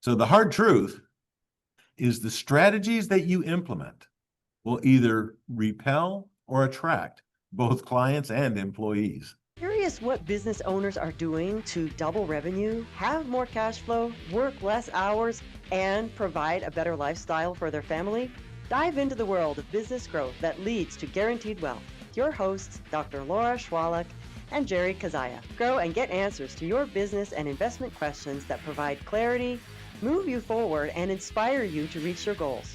So the hard truth is the strategies that you implement will either repel or attract both clients and employees. Curious what business owners are doing to double revenue, have more cash flow, work less hours, and provide a better lifestyle for their family? Dive into the world of business growth that leads to guaranteed wealth. Your hosts, Dr. Laura Shwaluk and Jerry Kezhaya. Grow and get answers to your business and investment questions that provide clarity, move you forward, and inspire you to reach your goals.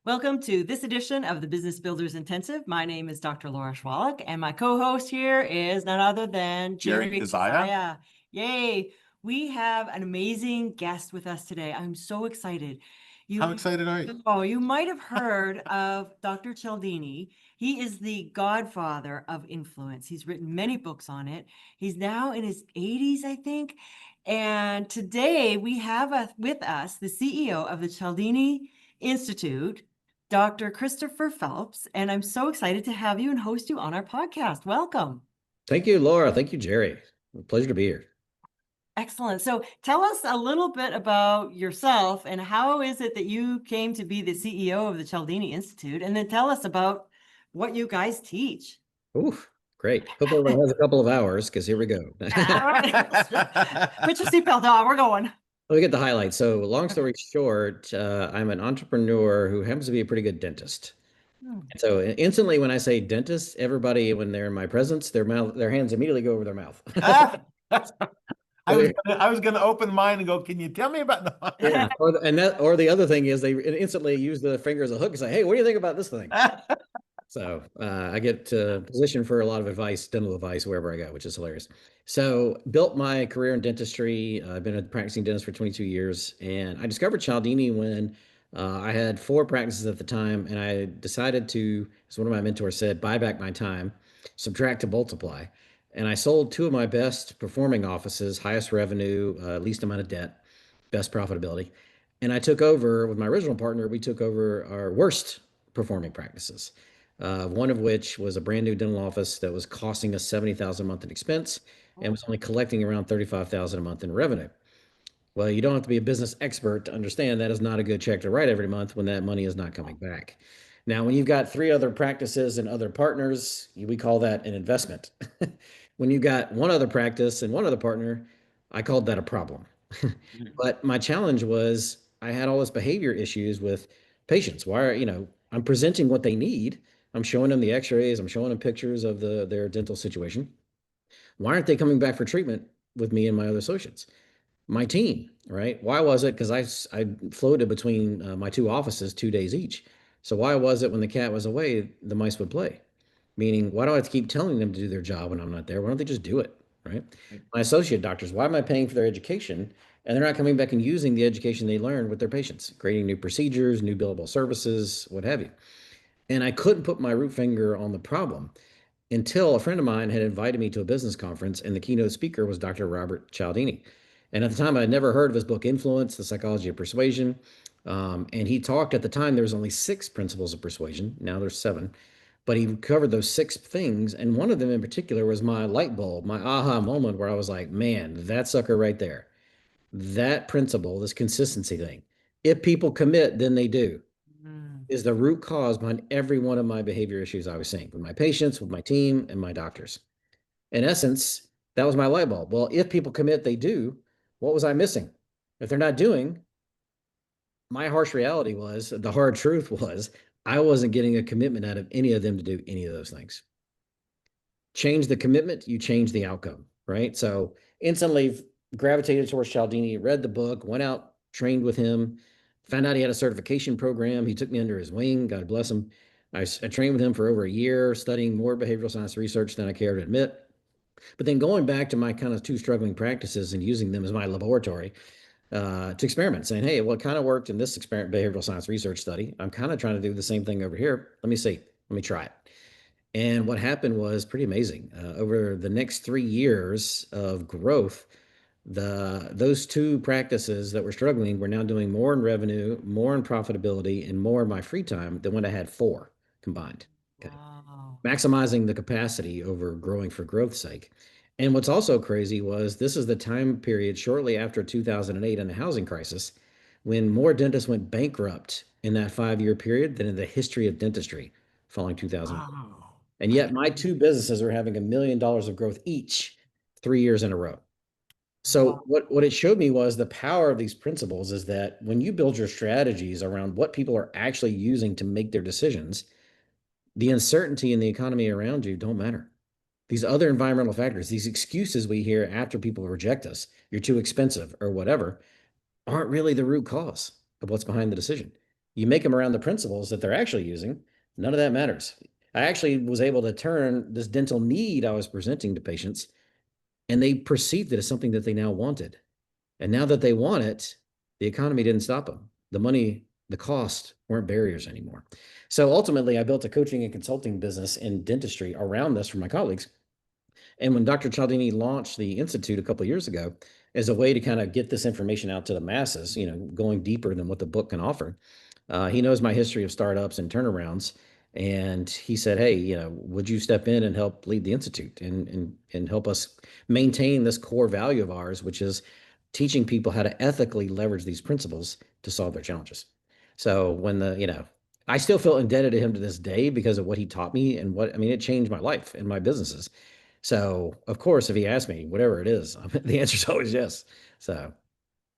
Welcome to this edition of the Business Builders Intensive. My name is Dr. Laura Shwaluk, and my co-host here is none other than Jerry Kezhaya. Yay! We have an amazing guest with us today. I'm so excited. How excited are you? Oh, you might have heard of Dr. Cialdini. He is the godfather of influence. He's written many books on it. He's now in his 80s, I think. And today we have with us the CEO of the Cialdini Institute, Dr. Christopher Phelps, and I'm so excited to have you and host you on our podcast. Welcome. Thank you, Laura. Thank you, Jerry. Pleasure to be here. Excellent. So tell us a little bit about yourself and how is it that you came to be the CEO of the Cialdini Institute? And then tell us about what you guys teach. Ooh, great. Hope everyone has a couple of hours because here we go. Put your seatbelt on. We're going. Let me get the highlights. So long story short, I'm an entrepreneur who happens to be a pretty good dentist. So instantly when I say dentist, everybody, when they're in my presence, their hands immediately go over their mouth. I was going to open mine and go, can you tell me about the... Yeah. Or the other thing is they instantly use the finger as a hook and say, hey, what do you think about this thing? So I get positioned for a lot of advice, dental advice, wherever I go, which is hilarious. So built my career in dentistry. I've been a practicing dentist for 22 years. And I discovered Cialdini when I had 4 practices at the time. And I decided to, as one of my mentors said, buy back my time, subtract to multiply. And I sold 2 of my best performing offices, highest revenue, least amount of debt, best profitability. And I took over with my original partner. We took over our worst performing practices. One of which was a brand new dental office that was costing us $70,000 a month in expense and was only collecting around $35,000 a month in revenue. Well, you don't have to be a business expert to understand that is not a good check to write every month when that money is not coming back. Now, when you've got 3 other practices and other partners, we call that an investment. When you've got 1 other practice and 1 other partner, I called that a problem. But my challenge was I had all this behavior issues with patients. I'm presenting what they need. I'm showing them the x-rays. I'm showing them pictures of their dental situation. Why aren't they coming back for treatment with me and my other associates? My team, right? Why was it? Because I floated between my 2 offices 2 days each. So why was it when the cat was away, the mice would play? Meaning, why do I have to keep telling them to do their job when I'm not there? Why don't they just do it, right? My associate doctors, why am I paying for their education? And they're not coming back and using the education they learned with their patients, creating new procedures, new billable services, what have you. And I couldn't put my root finger on the problem until a friend of mine had invited me to a business conference, and the keynote speaker was Dr. Robert Cialdini. And at the time, I had never heard of his book, Influence, The Psychology of Persuasion. And he talked at the time, there was only 6 principles of persuasion. Now there's 7. But he covered those 6 things. And one of them in particular was my light bulb, my aha moment where I was like, man, that sucker right there. That principle, this consistency thing. If people commit, then they do. Is the root cause behind every one of my behavior issues I was seeing with my patients, with my team, and my doctors. In essence, that was my light bulb. Well, if people commit, they do. What was I missing? If they're not doing, my harsh reality was, the hard truth was, I wasn't getting a commitment out of any of them to do any of those things. Change the commitment, you change the outcome, right? So instantly gravitated towards Cialdini, read the book, went out, trained with him, found out he had a certification program. He took me under his wing. God bless him. I trained with him for over a year, studying more behavioral science research than I care to admit. But then going back to my kind of 2 struggling practices and using them as my laboratory to experiment, saying, hey, well, it kind of worked in this experiment, behavioral science research study. I'm kind of trying to do the same thing over here. Let me see. Let me try it. And what happened was pretty amazing. Over the next 3 years of growth, those 2 practices that were struggling were now doing more in revenue, more in profitability, and more in my free time than when I had 4 combined. Okay. Wow. Maximizing the capacity over growing for growth's sake. And what's also crazy was this is the time period shortly after 2008 and the housing crisis when more dentists went bankrupt in that 5-year period than in the history of dentistry following 2000. Wow. And yet my two businesses are having $1 million of growth each 3 years in a row. So what it showed me was the power of these principles is that when you build your strategies around what people are actually using to make their decisions, the uncertainty in the economy around you don't matter. These other environmental factors, these excuses we hear after people reject us, you're too expensive or whatever, aren't really the root cause of what's behind the decision. You make them around the principles that they're actually using, none of that matters. I actually was able to turn this dental need I was presenting to patients, and they perceived it as something that they now wanted. And now that they want it, the economy didn't stop them. The money, the cost weren't barriers anymore. So ultimately, I built a coaching and consulting business in dentistry around this for my colleagues. And when Dr. Cialdini launched the Institute a couple of years ago as a way to kind of get this information out to the masses, going deeper than what the book can offer, he knows my history of startups and turnarounds. And he said, hey, would you step in and help lead the Institute and help us maintain this core value of ours, which is teaching people how to ethically leverage these principles to solve their challenges. So when I still feel indebted to him to this day because of what he taught me and it changed my life and my businesses. So of course, if he asks me, whatever it is, the answer is always yes. So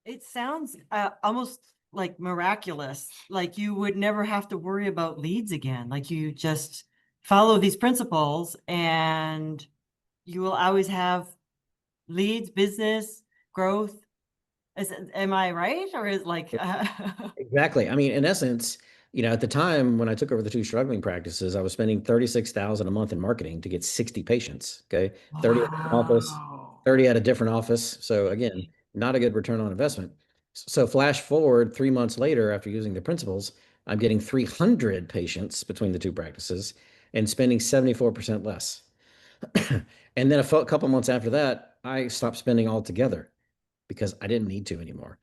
it sounds almost like miraculous. Like you would never have to worry about leads again. Like you just follow these principles and you will always have leads, business, growth. Am I right? Or is like exactly. I mean, in essence, at the time when I took over the two struggling practices, I was spending $36,000 a month in marketing to get 60 patients. Okay. 30 at an office, 30 at a different office. So again, not a good return on investment. So flash forward 3 months later, after using the principles, I'm getting 300 patients between the two practices and spending 74% less. And then a couple months after that, I stopped spending altogether because I didn't need to anymore.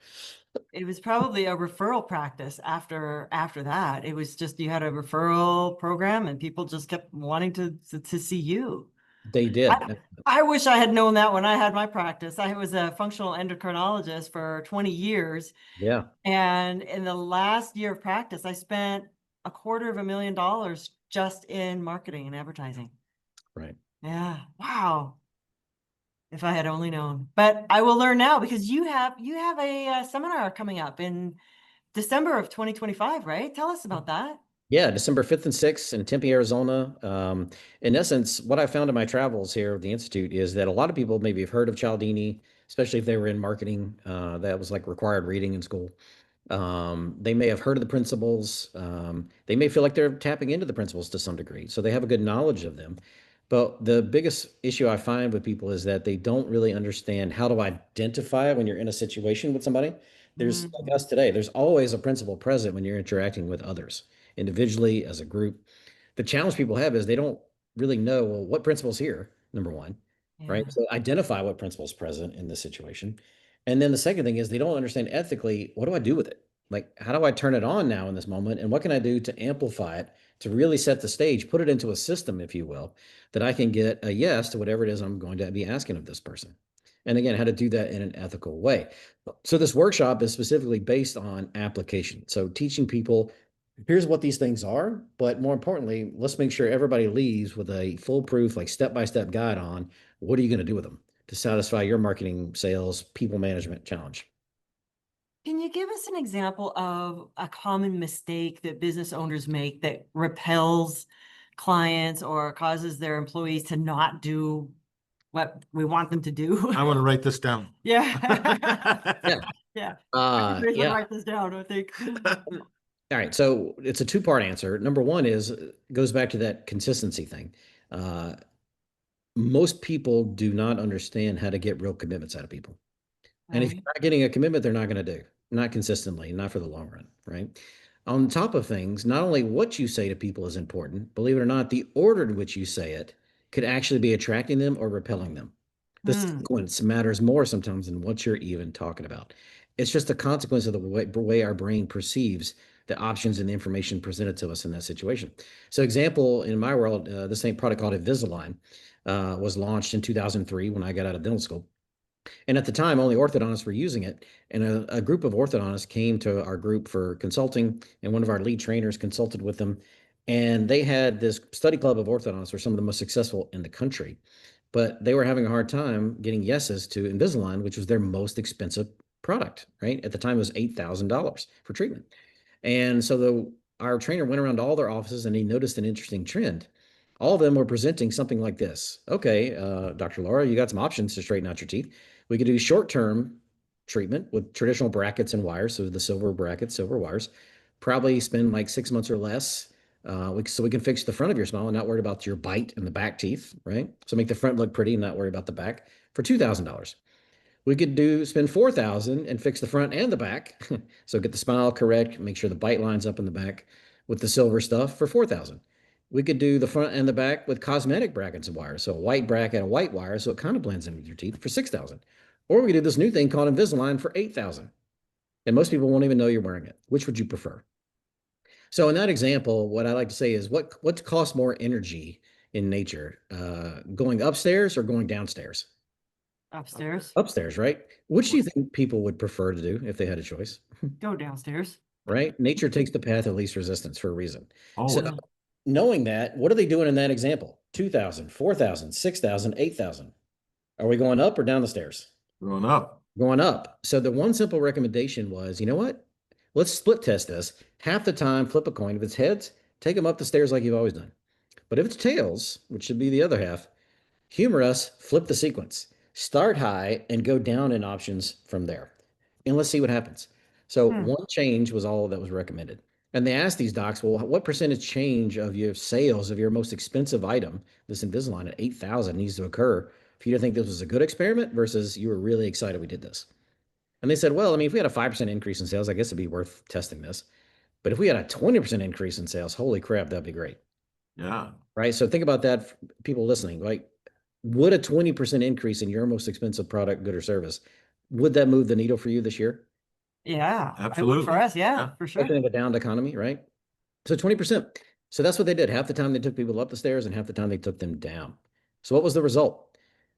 It was probably a referral practice after that. It was just, you had a referral program and people just kept wanting to see you. They did. I wish I had known that when I had my practice. I was a functional endocrinologist for 20 years. Yeah. And in the last year of practice, I spent $250,000 just in marketing and advertising. Right. Yeah. Wow. If I had only known, but I will learn now because you have a seminar coming up in December of 2025, right? Tell us about that. Yeah, December 5th and 6th in Tempe, Arizona. In essence, what I found in my travels here at the Institute is that a lot of people maybe have heard of Cialdini, especially if they were in marketing. That was like required reading in school. They may have heard of the principles. They may feel like they're tapping into the principles to some degree, so they have a good knowledge of them. But the biggest issue I find with people is that they don't really understand how to identify when you're in a situation with somebody. There's like us today, there's always a principle present when you're interacting with others, individually, as a group. The challenge people have is they don't really know, well, what principle's here, number one, right? So identify what principle's present in this situation. And then the second thing is they don't understand ethically, what do I do with it? Like, how do I turn it on now in this moment? And what can I do to amplify it, to really set the stage, put it into a system, if you will, that I can get a yes to whatever it is I'm going to be asking of this person. And again, how to do that in an ethical way. So this workshop is specifically based on application. So teaching people, here's what these things are, but more importantly, let's make sure everybody leaves with a foolproof, like step-by-step guide on what are you going to do with them to satisfy your marketing, sales, people management challenge. Can you give us an example of a common mistake that business owners make that repels clients or causes their employees to not do what we want them to do? I want to write this down. Yeah. Yeah. Write this down, I think. All right. So it's a two-part answer. Number one goes back to that consistency thing. Most people do not understand how to get real commitments out of people. And if you're not getting a commitment, they're not going to do, not consistently, not for the long run, right? On top of things, not only what you say to people is important, believe it or not, the order in which you say it could actually be attracting them or repelling them. The sequence matters more sometimes than what you're even talking about. It's just a consequence of the way our brain perceives the options and the information presented to us in that situation. So example, in my world, this same product called Invisalign was launched in 2003 when I got out of dental school. And at the time, only orthodontists were using it. And a group of orthodontists came to our group for consulting, and one of our lead trainers consulted with them. And they had this study club of orthodontists were some of the most successful in the country, but they were having a hard time getting yeses to Invisalign, which was their most expensive product, right? At the time, it was $8,000 for treatment. And so our trainer went around to all their offices and he noticed an interesting trend. All of them were presenting something like this. Okay, Dr. Laura, you got some options to straighten out your teeth. We could do short-term treatment with traditional brackets and wires. So the silver brackets, silver wires, probably spend like 6 months or less. So we can fix the front of your smile and not worry about your bite and the back teeth, right? So make the front look pretty and not worry about the back for $2,000. We could spend $4,000 and fix the front and the back. So get the smile correct, make sure the bite lines up in the back with the silver stuff for $4,000. We could do the front and the back with cosmetic brackets and wires. So a white bracket, a white wire, so it kind of blends in with your teeth for $6,000. Or we could do this new thing called Invisalign for $8,000. And most people won't even know you're wearing it. Which would you prefer? So in that example, what I like to say is what costs more energy in nature, going upstairs or going downstairs? Upstairs. Upstairs, right? Which do you think people would prefer to do if they had a choice? Go downstairs. Right? Nature takes the path of least resistance for a reason. Oh, So yeah. knowing that, what are they doing in that example? 2,000, 4,000, 6,000, 8,000. Are we going up or down the stairs? Growing up. Going up. So the one simple recommendation was, you know what? Let's split test this. Half the time, flip a coin. If it's heads, take them up the stairs like you've always done. But if it's tails, which should be the other half, humor us, flip the sequence. Start high and go down in options from there. And let's see what happens. So one change was all that was recommended. And they asked these docs, well, what percentage change of your sales of your most expensive item, this Invisalign at 8,000 needs to occur for you to think this was a good experiment versus you were really excited we did this? And they said, well, I mean, if we had a 5% increase in sales, I guess it'd be worth testing this. But if we had a 20% increase in sales, holy crap, that'd be great. Yeah. Right. So think about that, people listening, like, would a 20% increase in your most expensive product, good or service, would that move the needle for you this year? Yeah. Absolutely. For us, yeah, Yeah. for sure. Especially in a downed economy, right? So 20%. So that's what they did. Half the time they took people up the stairs and half the time they took them down. So what was the result?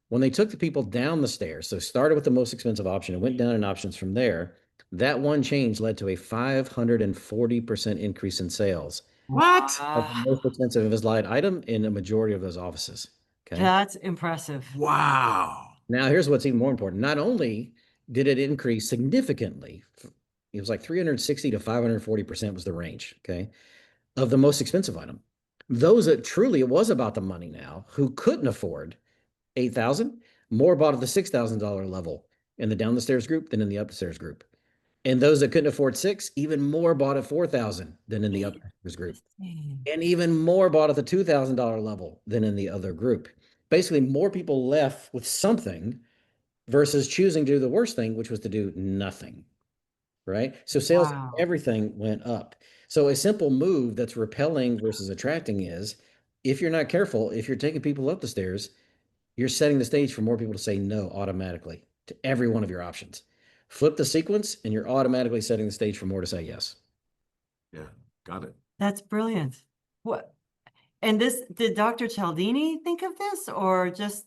When they took the people down the stairs, so started with the most expensive option and went down in options from there, that one change led to a 540% increase in sales What? of the most expensive Invisalign item in a majority of those offices. Okay. That's impressive. Wow. Now, here's what's even more important. Not only did it increase significantly, it was like 360 to 540% was the range, okay, of the most expensive item. Those that truly it was about the money now, who couldn't afford 8,000, more bought at the $6,000 level in the down the stairs group than in the up the stairs group. And those that couldn't afford 6, even more bought at 4,000 than in the up the stairs group. And even more bought at the $2,000 level than in the other group. Basically, more people left with something versus choosing to do the worst thing, which was to do nothing, right? So sales, Wow. everything went up. So a simple move that's repelling versus attracting is, if you're not careful, if you're taking people up the stairs, you're setting the stage for more people to say no automatically to every one of your options. Flip the sequence and you're automatically setting the stage for more to say yes. Yeah. Got it. That's brilliant. What? And this, did Dr. Cialdini think of this or just?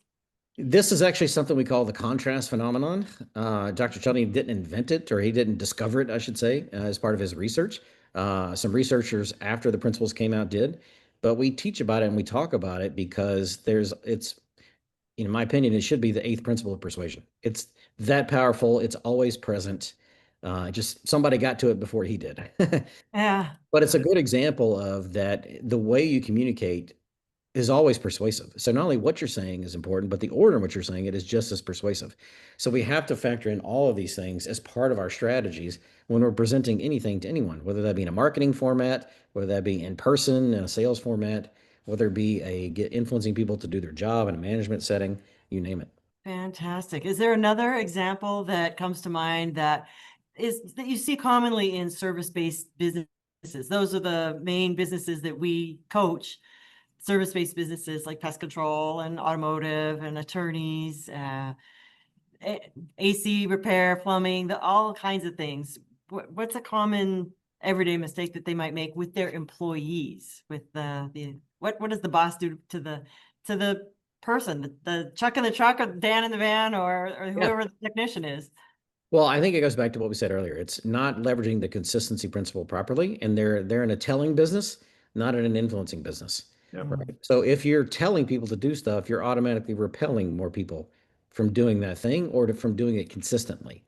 This is actually something we call the contrast phenomenon. Dr. Cialdini didn't invent it, or he didn't discover it, I should say, as part of his research. Some researchers after the principles came out did, but we teach about it and we talk about it because it's, in my opinion, it should be the 8th principle of persuasion. It's that powerful. It's always present. Just somebody got to it before he did. Yeah. But it's a good example of that. The way you communicate is always persuasive. So not only what you're saying is important, but the order in which you're saying it is just as persuasive. So we have to factor in all of these things as part of our strategies when we're presenting anything to anyone, whether that be in a marketing format, whether that be in person in a sales format, whether it be influencing people to do their job in a management setting, you name it. Fantastic. Is there another example that comes to mind that you see commonly in service-based businesses? Those are the main businesses that we coach, service-based businesses like pest control and automotive and attorneys, AC repair, plumbing, all kinds of things. What's a common everyday mistake that they might make with their employees? With what does the boss do to the person, the Chuck in the truck or Dan in the van or Yeah. whoever the technician is. Well, I think it goes back to what we said earlier. It's not leveraging the consistency principle properly, and they're in a telling business, not in an influencing business. Yeah. Right. So if you're telling people to do stuff, you're automatically repelling more people from doing that thing or from doing it consistently.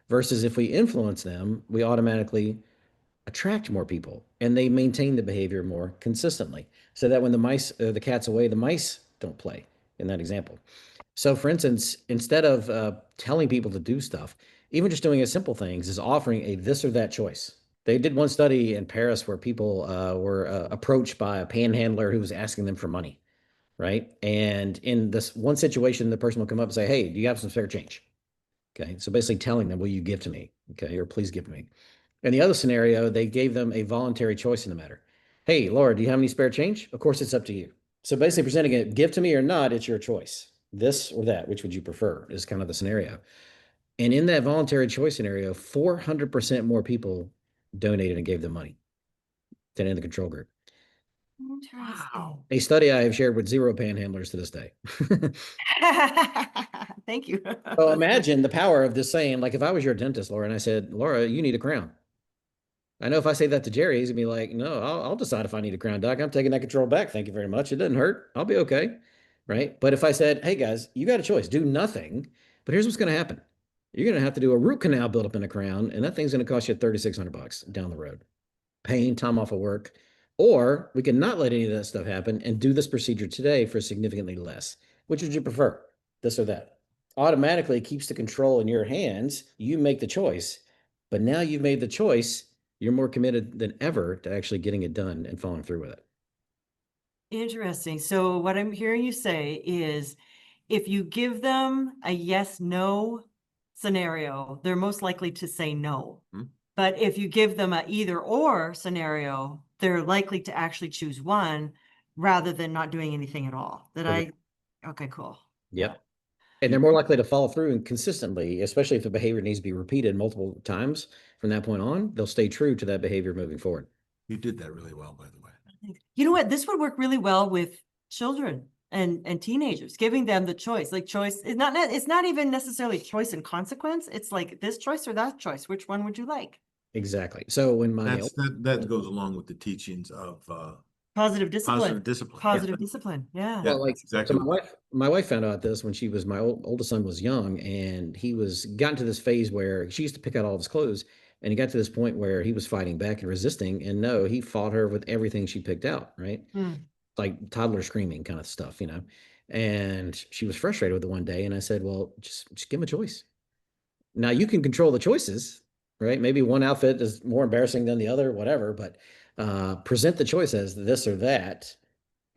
Versus if we influence them, we automatically attract more people and they maintain the behavior more consistently. So that when the cat's away, the mice don't play in that example. So, for instance, instead of telling people to do stuff, even just doing simple things is offering a this or that choice. They did one study in Paris where people were approached by a panhandler who was asking them for money, right? And in this one situation, the person will come up and say, "Hey, do you have some spare change?" Okay, so basically telling them, "Will you give to me?" Okay, or "Please give to me." In the other scenario, they gave them a voluntary choice in the matter. "Hey, Laura, do you have any spare change?" "Of course, it's up to you." So basically presenting it, give to me or not, it's your choice. This or that, which would you prefer, is kind of the scenario. And in that voluntary choice scenario, 400% more people donated and gave them money than in the control group. Interesting. A study I have shared with 0 panhandlers to this day. Thank you. So imagine the power of this saying, like if I was your dentist, Laura, and I said, "Laura, you need a crown." I know if I say that to Jerry, he's gonna be like, "No, I'll decide if I need a crown, doc. I'm taking that control back. Thank you very much. It doesn't hurt. I'll be okay." Right. But if I said, "Hey guys, you got a choice, do nothing, but here's what's going to happen. You're going to have to do a root canal buildup in a crown, and that thing's going to cost you $3,600 down the road. Pain, time off of work. Or we can not let any of that stuff happen and do this procedure today for significantly less. Which would you prefer? This or that?" Automatically keeps the control in your hands. You make the choice. But now you've made the choice. You're more committed than ever to actually getting it done and following through with it. Interesting. So what I'm hearing you say is if you give them a yes, no scenario, they're most likely to say no. Hmm. But if you give them a either or scenario, they're likely to actually choose one rather than not doing anything at all. Okay, cool. Yep. And they're more likely to follow through and consistently, especially if the behavior needs to be repeated multiple times from that point on, they'll stay true to that behavior moving forward. You did that really well, by the way. You know what? This would work really well with children and teenagers, giving them the choice. Like choice is it's not even necessarily choice and consequence. It's like this choice or that choice. Which one would you like? Exactly. So when That goes along with the teachings of Positive discipline. positive discipline. Positive discipline. Yeah. Yeah, Well, like exactly. so my wife found out this when she was my oldest son was young, and he was gotten to this phase where she used to pick out all of his clothes, and he got to this point where he was fighting back and resisting, and no, he fought her with everything she picked out, right? Like toddler screaming kind of stuff, you know. And she was frustrated with it one day, and I said, "Well, just give him a choice. Now you can control the choices, right? Maybe one outfit is more embarrassing than the other, whatever, but present the choice as this or that,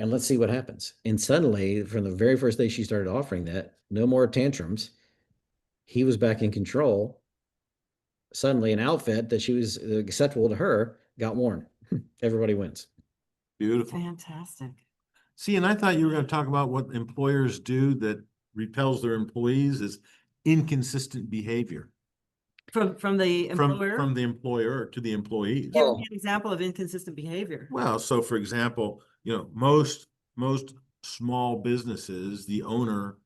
and let's see what happens." And suddenly, from the very first day she started offering that, no more tantrums. He was back in control. Suddenly, an outfit that she was acceptable to her got worn. Everybody wins. Beautiful. Fantastic. See, and I thought you were going to talk about what employers do that repels their employees is inconsistent behavior From the employer? from the employer to the employees. Give me an example of inconsistent behavior. Well, so for example, most small businesses, the owner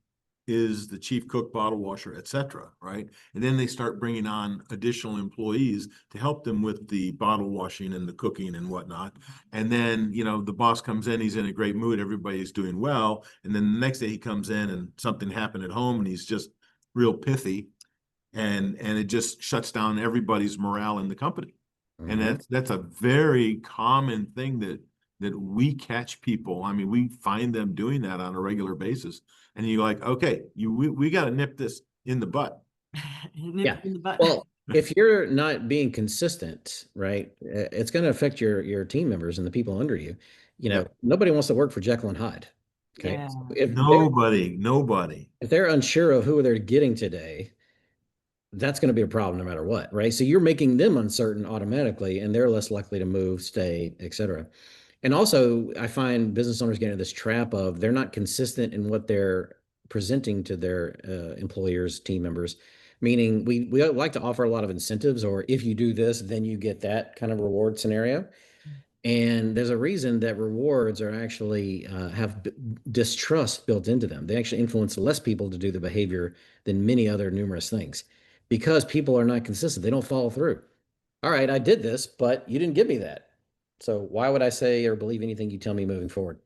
is the chief cook, bottle washer, et cetera, right? And then they start bringing on additional employees to help them with the bottle washing and the cooking and whatnot. And then, the boss comes in, he's in a great mood, everybody's doing well. And then the next day he comes in and something happened at home and he's just real pithy. And it just shuts down everybody's morale in the company. Mm-hmm. And that's a very common thing that we catch people. I mean, we find them doing that on a regular basis. And you're like, okay, we got to nip this in the butt. Yeah. Well, if you're not being consistent, right, it's going to affect your team members and the people under you. Nobody wants to work for Jekyll and Hyde. Okay. Yeah. So nobody. If they're unsure of who they're getting today, that's going to be a problem no matter what, right? So you're making them uncertain automatically, and they're less likely to move, stay, et cetera. And also, I find business owners get into this trap of they're not consistent in what they're presenting to their employers, team members. Meaning, we like to offer a lot of incentives, or if you do this, then you get that kind of reward scenario. And there's a reason that rewards are actually have distrust built into them. They actually influence less people to do the behavior than many other numerous things because people are not consistent. They don't follow through. All right, I did this, but you didn't give me that. So why would I say or believe anything you tell me moving forward?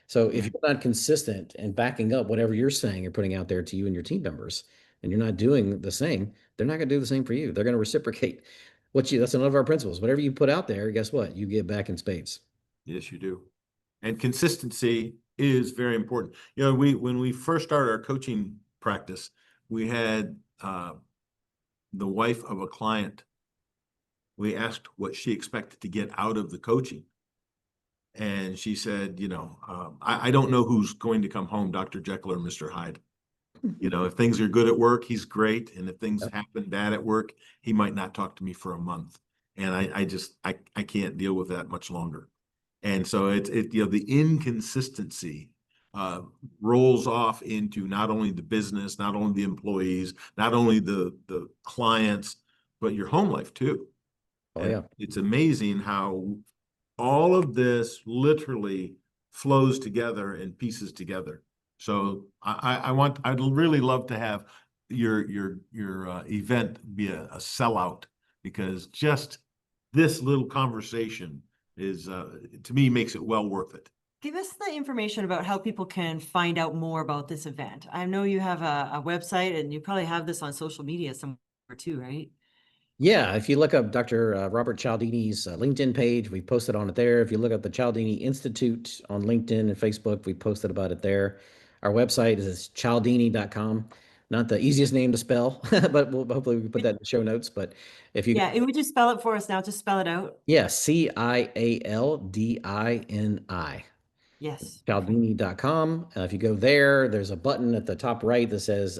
So if Yeah. you're not consistent and backing up whatever you're saying or putting out there to you and your team members, and you're not doing the same, they're not going to do the same for you. They're going to reciprocate that's another of our principles. Whatever you put out there, guess what? You get back in spades. Yes, you do. And consistency is very important. You know, when we first started our coaching practice, we had the wife of a client. We asked what she expected to get out of the coaching. And she said, I don't know who's going to come home, Dr. Jekyll or Mr. Hyde. You know, if things are good at work, he's great. And if things happen bad at work, he might not talk to me for a month. And I can't deal with that much longer. And so the inconsistency rolls off into not only the business, not only the employees, not only the clients, but your home life too. Oh, And yeah. it's amazing how all of this literally flows together and pieces together. So I'd really love to have your event be a sellout, because just this little conversation is to me makes it well worth it. Give us the information about how people can find out more about this event. I know you have a website, and you probably have this on social media somewhere too, right? Yeah, if you look up Dr. Robert Cialdini's LinkedIn page, we posted on it there. If you look up the Cialdini Institute on LinkedIn and Facebook, we posted about it there. Our website is cialdini.com. Not the easiest name to spell, but hopefully we can put that in the show notes. But if you Yeah, and would you spell it for us now? Just spell it out. Yeah, Cialdini. Yes. Cialdini.com. If you go there, there's a button at the top right that says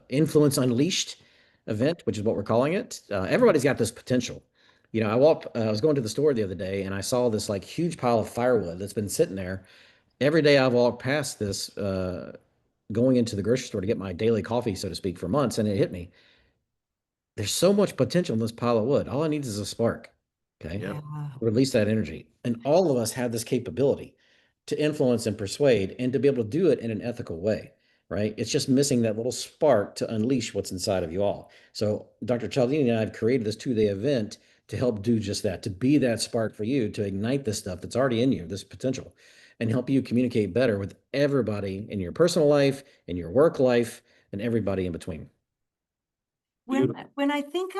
Influence Unleashed event, which is what we're calling it. Everybody's got this potential. You know, I was going to the store the other day and I saw this like huge pile of firewood that's been sitting there. Every day I've walked past this going into the grocery store to get my daily coffee, so to speak, for months, and it hit me. There's so much potential in this pile of wood. All I need is a spark. Okay. Yeah. Yeah. Release that energy. And all of us have this capability to influence and persuade and to be able to do it in an ethical way, right? It's just missing that little spark to unleash what's inside of you all. So Dr. Cialdini and I have created this 2-day event to help do just that, to be that spark for you, to ignite this stuff that's already in you, this potential, and help you communicate better with everybody in your personal life, in your work life, and everybody in between. When I think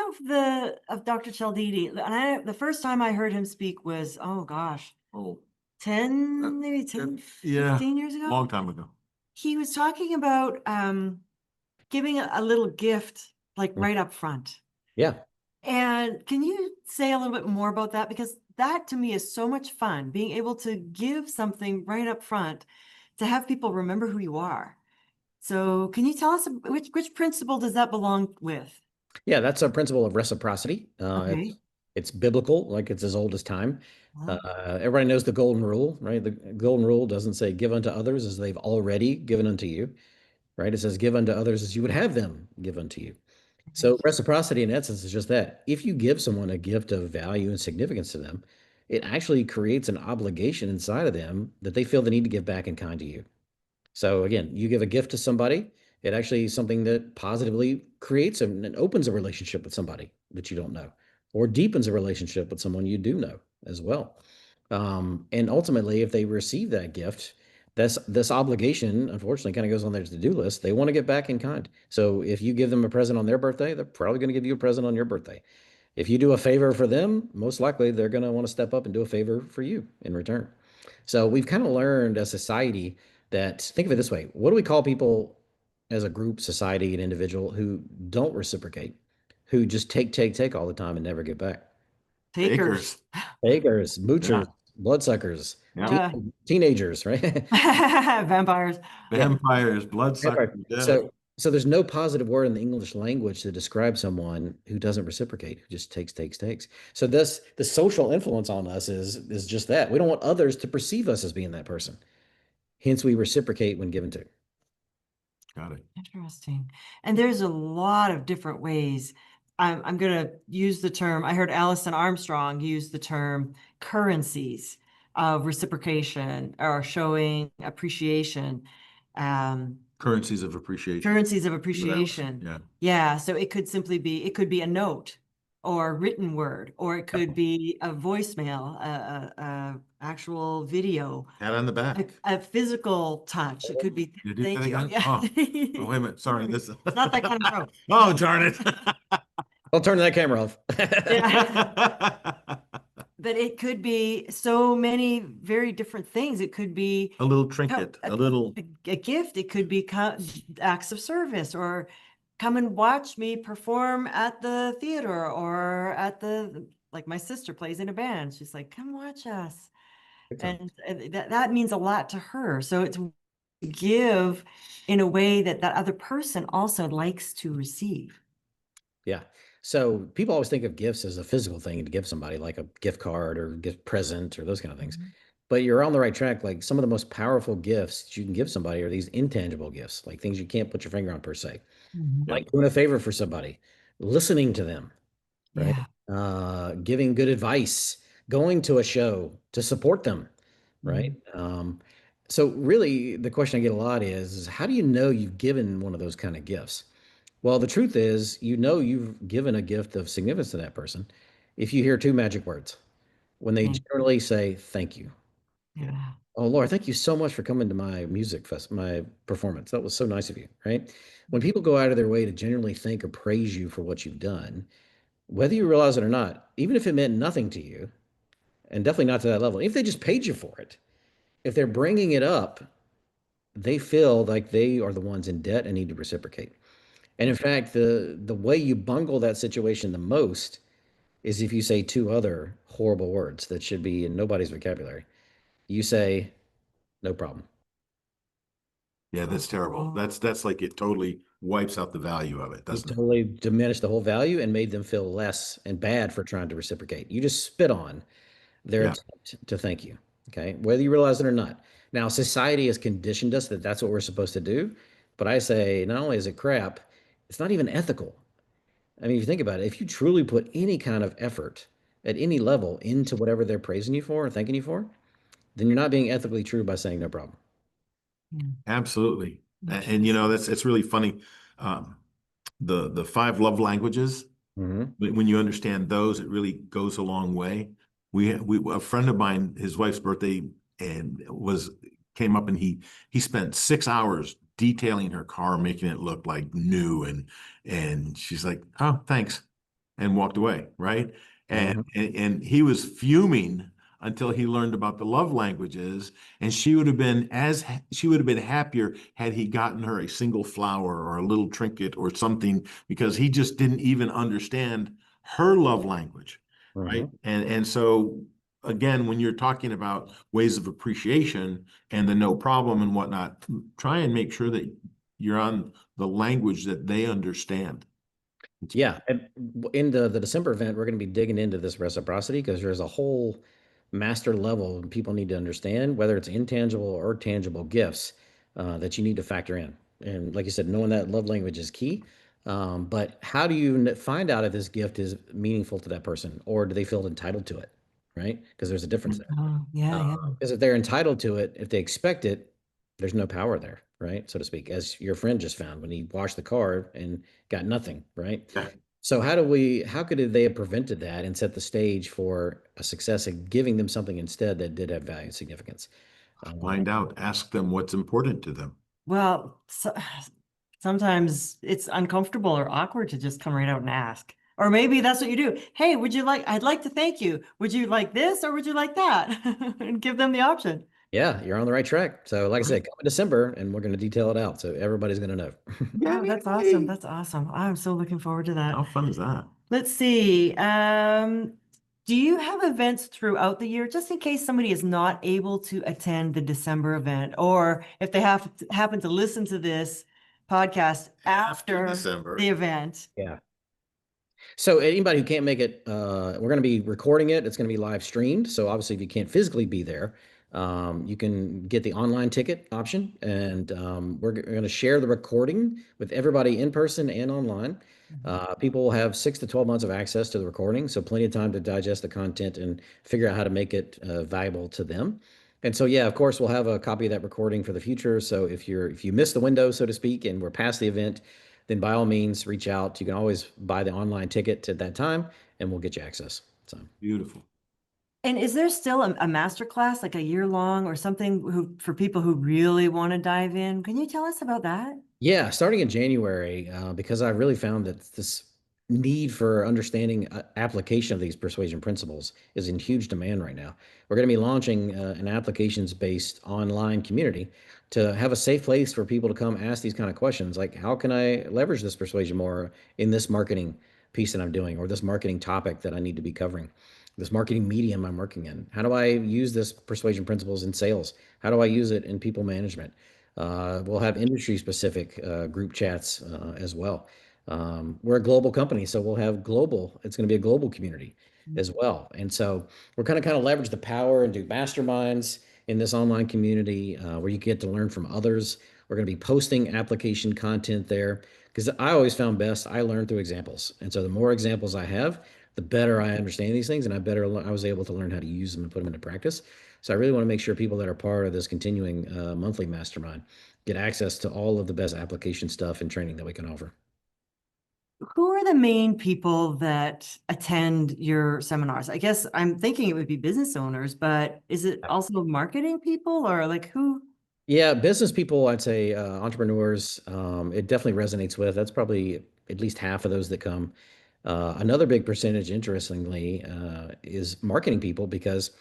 of Dr. Cialdini, and the first time I heard him speak was, oh gosh, Oh, 10, maybe 10, yeah, 15 years ago. long time ago. He was talking about giving a little gift, like right up front. Yeah. And can you say a little bit more about that? Because that to me is so much fun, being able to give something right up front to have people remember who you are. So can you tell us which principle does that belong with? Yeah, that's a principle of reciprocity. Okay. It's biblical, like it's as old as time. Wow. Everybody knows the golden rule, right? The golden rule doesn't say give unto others as they've already given unto you, right? It says give unto others as you would have them give unto you. So reciprocity in essence is just that. If you give someone a gift of value and significance to them, it actually creates an obligation inside of them that they feel the need to give back in kind to you. So again, you give a gift to somebody, it actually is something that positively creates and opens a relationship with somebody that you don't know, or deepens a relationship with someone you do know as well. And ultimately, if they receive that gift, this obligation, unfortunately, kind of goes on their to-do list. They want to get back in kind. So if you give them a present on their birthday, they're probably going to give you a present on your birthday. If you do a favor for them, most likely they're going to want to step up and do a favor for you in return. So we've kind of learned as society that, think of it this way, what do we call people as a group, society, an individual who don't reciprocate, who just take all the time and never get back? Takers. Takers, moochers, bloodsuckers, Yeah. teenagers, right? Vampires. Vampires, bloodsuckers. So there's no positive word in the English language to describe someone who doesn't reciprocate, who just takes. So the social influence on us is just that. We don't want others to perceive us as being that person. Hence, we reciprocate when given to. Got it. Interesting. And there's a lot of different ways I'm going to use the term, I heard Alison Armstrong use the term currencies of reciprocation or showing appreciation. Currencies of appreciation. Currencies of What else? appreciation. Yeah. Yeah. So it could simply be, it could be a note or a written word, or it could be a voicemail, a actual video, Pat on the back. a physical touch. It could be, You did thank that you. again? Yeah. Oh, oh, wait a minute. Sorry. This It's not that kind of joke. Oh, darn it. I'll turn that camera off. But it could be so many very different things. It could be A little trinket, a little. a gift. It could be acts of service, or come and watch me perform at the theater, or at like my sister plays in a band. She's like, come watch us. And that means a lot to her. So it's give in a way that that other person also likes to receive. Yeah. So people always think of gifts as a physical thing to give somebody, like a gift card or gift present or those kind of things. But you're on the right track. Like some of the most powerful gifts that you can give somebody are these intangible gifts, like things you can't put your finger on per se. Like doing a favor for somebody, listening to them, right? Giving good advice, going to a show to support them, right? So really the question I get a lot is how do you know you've given one of those kind of gifts? Well, the truth is, you know, you've given a gift of significance to that person if you hear two magic words when they generally say thank you. Yeah. Oh, Laura, thank you so much for coming to my my performance. That was so nice of you, right? When people go out of their way to genuinely thank or praise you for what you've done, whether you realize it or not, even if it meant nothing to you, and definitely not to that level, if they just paid you for it, if they're bringing it up, they feel like they are the ones in debt and need to reciprocate. And in fact, the way you bungle that situation the most is if you say two other horrible words that should be in nobody's vocabulary. You say, no problem. Yeah, that's terrible. That's like it totally wipes out the value of it, You doesn't it? totally diminished the whole value and made them feel less and bad for trying to reciprocate. You just spit on their Yeah. attempt to thank you. Okay. Whether you realize it or not. Now, society has conditioned us that that's what we're supposed to do. But I say, not only is it crap, it's not even ethical. I mean, if you think about it, if you truly put any kind of effort at any level into whatever they're praising you for or thanking you for, then you're not being ethically true by saying no problem. Absolutely. And you know, it's really funny. The 5 love languages, when you understand those, it really goes a long way. We a friend of mine, his wife's birthday and came up and he spent 6 hours detailing her car, making it look like new, and she's like, oh, thanks, and walked away, right? And he was fuming until he learned about the love languages, and she would have been happier had he gotten her a single flower or a little trinket or something, because he just didn't even understand her love language, right? And so again, when you're talking about ways of appreciation and the no problem and whatnot, try and make sure that you're on the language that they understand. Yeah. And in the December event, we're going to be digging into this reciprocity because there's a whole master level people need to understand, whether it's intangible or tangible gifts that you need to factor in. And like you said, knowing that love language is key. But how do you find out if this gift is meaningful to that person, or do they feel entitled to it? Right? Because there's a difference there. Because if they're entitled to it, if they expect it, there's no power there, right? So to speak, as your friend just found when he washed the car and got nothing, right? Yeah. So how could they have prevented that and set the stage for a success of giving them something instead that did have value and significance? Find out, ask them what's important to them. Well, sometimes it's uncomfortable or awkward to just come right out and ask. Or maybe that's what you do. Hey, I'd like to thank you. Would you like this or would you like that? And give them the option. Yeah, you're on the right track. So like I said, come in December and we're going to detail it out. So everybody's going to know. Oh, that's awesome. That's awesome. I'm so looking forward to that. How fun is that? Let's see. Do you have events throughout the year, just in case somebody is not able to attend the December event, or if they happen to listen to this podcast after December. the event? Yeah. So anybody who can't make it, we're going to be recording it. It's going to be live streamed. So obviously, if you can't physically be there, you can get the online ticket option, and we're going to share the recording with everybody in person and online. People will have 6 to 12 months of access to the recording, so plenty of time to digest the content and figure out how to make it valuable to them. And so, yeah, of course, we'll have a copy of that recording for the future. So if you miss the window, so to speak, and we're past the event, then by all means, reach out. You can always buy the online ticket at that time, and we'll get you access. So Beautiful. And is there still a master class, like a year long or something for people who really want to dive in? Can you tell us about that? yeah, starting in January, because I really found that this need for understanding application of these persuasion principles is in huge demand right now. We're going to be launching an applications-based online community to have a safe place for people to come ask these kind of questions, like how can I leverage this persuasion more in this marketing piece that I'm doing, or this marketing topic that I need to be covering, this marketing medium I'm working in. How do I use this persuasion principles in sales? How do I use it in people management? We'll have industry specific group chats as well. We're a global company, so we'll have it's going to be a global community as well. And so we're kind of leverage the power and do masterminds in this online community where you get to learn from others. We're going to be posting application content there because I always found best I learn through examples. And so the more examples I have, the better I understand these things, and I was able to learn how to use them and put them into practice. So I really want to make sure people that are part of this continuing monthly mastermind get access to all of the best application stuff and training that we can offer. Who are the main people that attend your seminars? I guess I'm thinking it would be business owners, but is it also marketing people or like who? Yeah, business people, I'd say entrepreneurs, it definitely resonates with. That's probably at least half of those that come. Another big percentage, interestingly, is marketing people because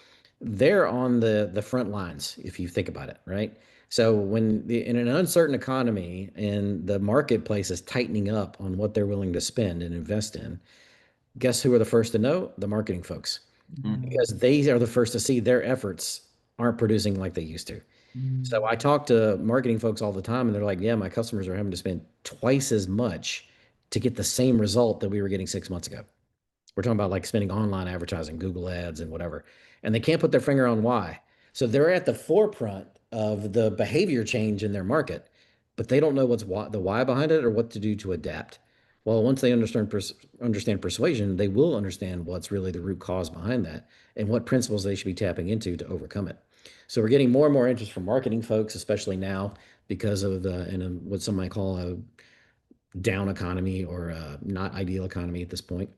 they're on the front lines, if you think about it, right? So in an uncertain economy and the marketplace is tightening up on what they're willing to spend and invest in, guess who are the first to know? The marketing folks, because they are the first to see their efforts aren't producing like they used to. So I talk to marketing folks all the time, and they're like, "Yeah, my customers are having to spend twice as much to get the same result that we were getting 6 months ago." We're talking about like spending online advertising, Google ads and whatever, and they can't put their finger on why. So they're at the forefront of the behavior change in their market, but they don't know the why behind it or what to do to adapt. Well, once they understand persuasion, they will understand what's really the root cause behind that and what principles they should be tapping into to overcome it. So we're getting more and more interest from marketing folks, especially now because of what some might call a down economy or a not ideal economy at this point.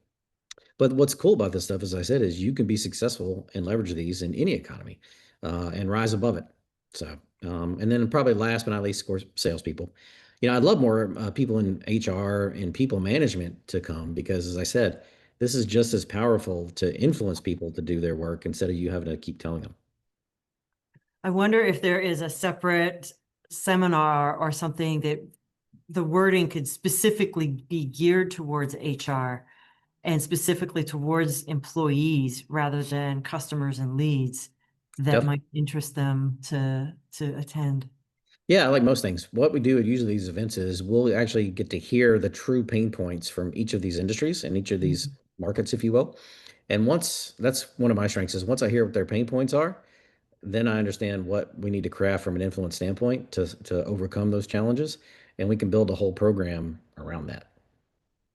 But what's cool about this stuff, as I said, is you can be successful and leverage these in any economy and rise above it. So, and then probably last but not least, of course, salespeople. I'd love more people in HR and people management to come because, as I said, this is just as powerful to influence people to do their work instead of you having to keep telling them. I wonder if there is a separate seminar or something that the wording could specifically be geared towards HR and specifically towards employees rather than customers and leads that might interest them to attend. Yeah, like most things, what we do at usually these events is we'll actually get to hear the true pain points from each of these industries and each of these markets, if you will. And that's one of my strengths is once I hear what their pain points are, then I understand what we need to craft from an influence standpoint to overcome those challenges, and we can build a whole program around that.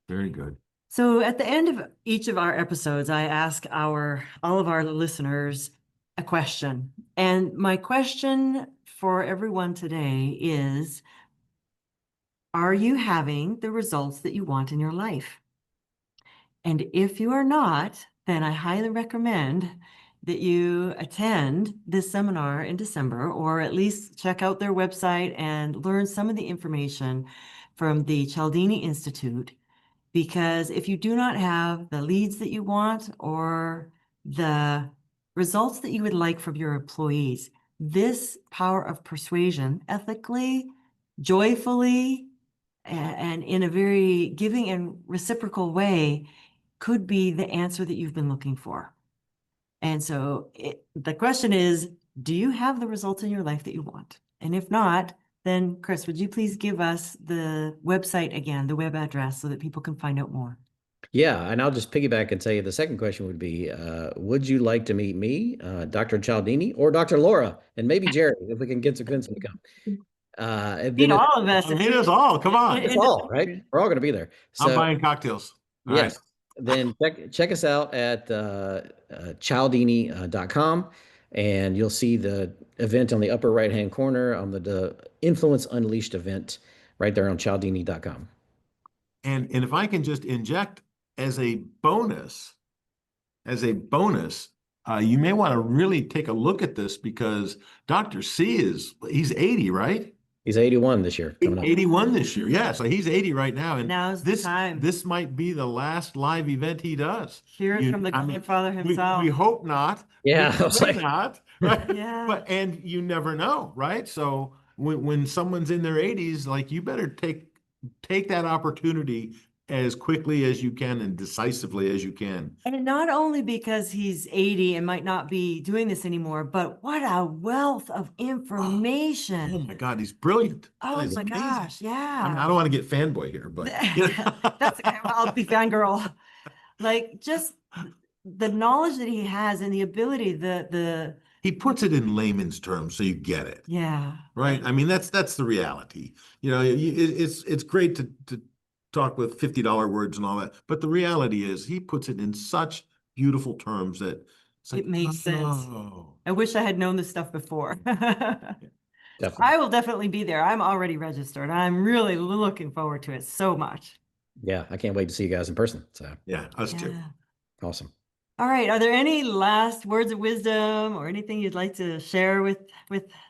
Very good. So at the end of each of our episodes, I ask all of our listeners a question. And my question for everyone today is, are you having the results that you want in your life? And if you are not, then I highly recommend that you attend this seminar in December, or at least check out their website and learn some of the information from the Cialdini Institute. Because if you do not have the leads that you want or the results that you would like from your employees, this power of persuasion, ethically, joyfully, and in a very giving and reciprocal way, could be the answer that you've been looking for. And so the question is, do you have the results in your life that you want? And if not, then Chris, would you please give us the website again, the web address, so that people can find out more? Yeah, and I'll just piggyback and say the second question would be, would you like to meet me, Dr. Cialdini, or Dr. Laura, and maybe Jerry, if we can get some to come? And Meet then all of us. Meet us all. Come on. it's all right. We're all going to be there. I'm So buying cocktails. All yes. right. Then check us out at Cialdini.com, and you'll see the event on the upper right-hand corner on the Influence Unleashed event right there on Cialdini.com. And if I can just inject as a bonus, you may want to really take a look at this because Dr. C he's 80, right? He's 81 this year. Coming up. 81 this year. Yeah, so he's 80 right now. And Now's the time. This might be the last live event he does. Hear it from the Godfather himself. We hope not. Yeah, We hope not. Right? Yeah. And you never know, right? So when someone's in their 80s, like you better take that opportunity as quickly as you can and decisively as you can. And not only because he's 80 and might not be doing this anymore, but what a wealth of information. Oh my God, he's brilliant. Oh That is my amazing. gosh, yeah. I don't want to get fanboy here, but That's okay. I'll be fangirl. Like just the knowledge that he has and the ability, the he puts it in layman's terms so you get it. yeah. Right. I mean, that's the reality. You know, it's great to talk with $50 words and all that, but the reality is he puts it in such beautiful terms that it's like, It makes sense. oh. I wish I had known this stuff before. Definitely. I will definitely be there. I'm already registered. I'm really looking forward to it so much. Yeah, I can't wait to see you guys in person. So Yeah, us too. Yeah. awesome. All right. Are there any last words of wisdom or anything you'd like to share with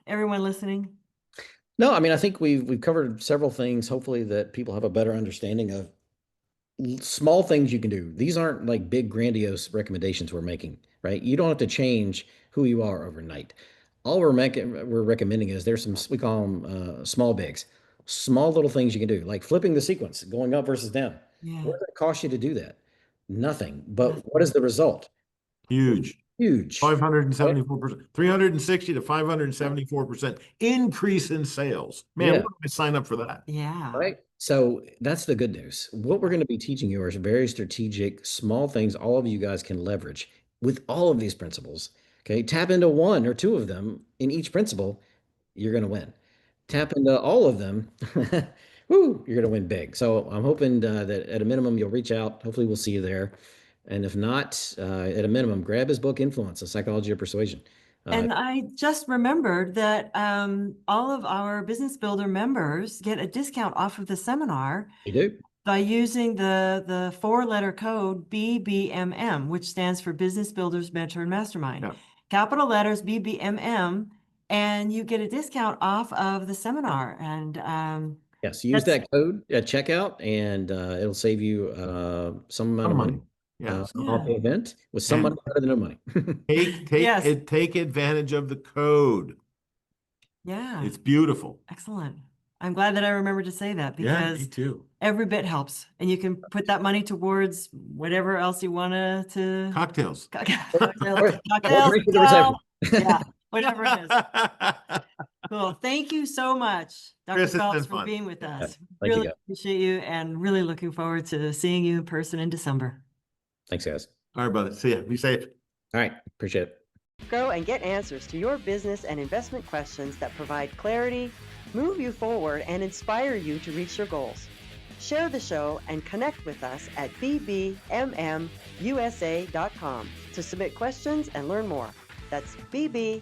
everyone listening? No, I mean, I think we've covered several things, hopefully that people have a better understanding of small things you can do. These aren't like big grandiose recommendations we're making, right? You don't have to change who you are overnight. All we're recommending is there's some, we call them small bigs, small little things you can do, like flipping the sequence, going up versus down. Yeah. What does it cost you to do that? Nothing. But what is the result? Huge. 574%, 360 to 574% increase in sales. Man, Yeah. why don't I sign up for that? Yeah. Right. So that's the good news. What we're going to be teaching you are very strategic, small things all of you guys can leverage with all of these principles. Okay. Tap into one or two of them in each principle, you're going to win. Tap into all of them, woo, you're going to win big. So I'm hoping that at a minimum, you'll reach out. Hopefully we'll see you there. And if not, at a minimum, grab his book, Influence, The Psychology of Persuasion. And I just remembered that all of our Business Builder members get a discount off of the seminar You do? by using the 4-letter code BBMM, which stands for Business Builders Mentor and Mastermind. Yeah. Capital letters BBMM, and you get a discount off of the seminar. And Yes, use that code at checkout, and it'll save you some amount of money. Yeah. On the event with some money better than no money. Take advantage of the code. yeah, It's beautiful. excellent. I'm glad that I remembered to say that Yeah, me because too. every bit helps, and you can put that money towards whatever else you want to. Cocktails. Cocktails, drink at the reception. yeah, whatever it is. Cool. Thank you so much, Dr. Chris, it's Phelps, been for fun. being with us. Thank you, Really guys. appreciate you, and really looking forward to seeing you in person in December. Thanks, guys. All right, brother. See ya. Be safe. All right. Appreciate it. Grow and get answers to your business and investment questions that provide clarity, move you forward, and inspire you to reach your goals. Share the show and connect with us at BBMMUSA.com to submit questions and learn more. That's BBMMUSA.com.